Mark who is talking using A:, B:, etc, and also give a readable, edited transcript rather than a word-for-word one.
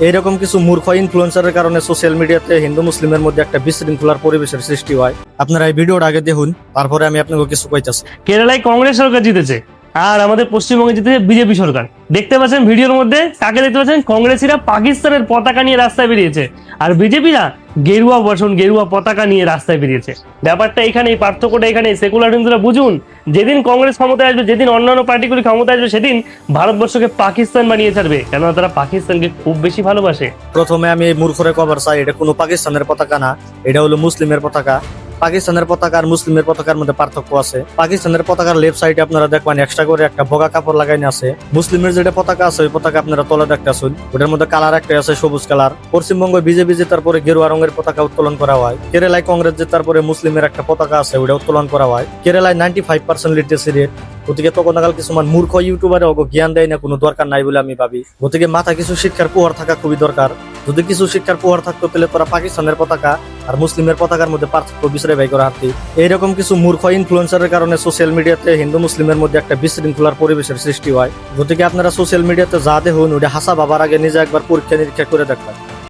A: এইরকম কিছু মূর্খ ইনফ্লুয়েন্সারের কারণে সোশ্যাল মিডিয়াতে হিন্দু মুসলিমের মধ্যে একটা বিশৃঙ্খলার পরিবেশের সৃষ্টি হয়। আপনারা এই ভিডিওটা আগে দেখুন, তারপরে আমি আপনাকে কিছু কইতাছি।
B: কেরালায় কংগ্রেস সরকার জিতেছে আর আমাদের পশ্চিমবঙ্গে জিতেছে বিজেপি সরকার। দেখতে পাচ্ছেন ভিডিওর মধ্যে কাকে দেখতে পাচ্ছেন? কংগ্রেসীরা পাকিস্তানের পতাকা নিয়ে রাস্তায় বেরিয়েছে আর বিজেপিরা গেরুয়া বসন গেরুয়া পতাকা নিয়ে রাস্তায় বেরিয়েছে। ব্যাপারটা এখানে, এই পার্থক্যটা এখানে। সেকুলার হিন্দুরা বুঝুন, যেদিন কংগ্রেস ক্ষমতায় আসবে, যেদিন অন্যান্য পার্টিগুলি ক্ষমতায় আসবে, সেদিন ভারতবর্ষকে পাকিস্তান বানিয়ে ছাড়বে, কেননা তারা পাকিস্তানকে খুব বেশি ভালোবাসে।
A: প্রথমে আমি এই মূর্খরে কভার চাই, এটা কোনো পাকিস্তানের পতাকা না, এটা হলো মুসলিমের পতাকা। পাকিস্তানের পতাকা আর মুসলিমের পতাকার মধ্যে পার্থক্য আছে। পাকিস্তানের পতাকার লেফট সাইডে আপনারা দেখবেন এক্সট্রা করে একটা ভোগা কাপড় লাগাইনি আছে। মুসলিমের যেটা পতাকা আছে ওই পতাকা আপনারা তলে দেখতেছেন, ওটার মধ্যে কালার একটা আছে সবুজ কালার। পশ্চিমবঙ্গ বিজেপি জেতার পরে গেরুয়া রঙের পতাকা উত্তোলন করা হয়। কেরালায় কংগ্রেস জেতার পরে মুসলিমের একটা পতাকা আছে, ওটা উত্তোলন করা হয়। কেরালায় 95% লিটারেসি রেট। গতিকে তখন কিছু মূর্খ ইউটিউবারে জ্ঞান দেয় না, কোনো দরকার নাই বলে আমি ভাবি। গতিকে মাথা কিছু শিক্ষার পোহার থাকা খুবই দরকার। যদি কিছু শিক্ষার পোহার থাকতো তাহলে তোরা পাকিস্তানের পতাকা আর মুসলিমের পতাকার মধ্যে পার্থক্য বিচারে বাই করা হাঁটতি। এইরকম কিছু মূর্খ ইনফ্লুয়েন্সারের কারণে সোশ্যাল মিডিয়াতে হিন্দু মুসলিমের মধ্যে একটা বিশৃঙ্খলার পরিবেশের সৃষ্টি হয়। গতিকে আপনারা সোশ্যাল মিডিয়াতে যা দেখুন ওটা হাসা বাবার আগে নিজে একবার পরীক্ষা নিরীক্ষা করে দেখবেন।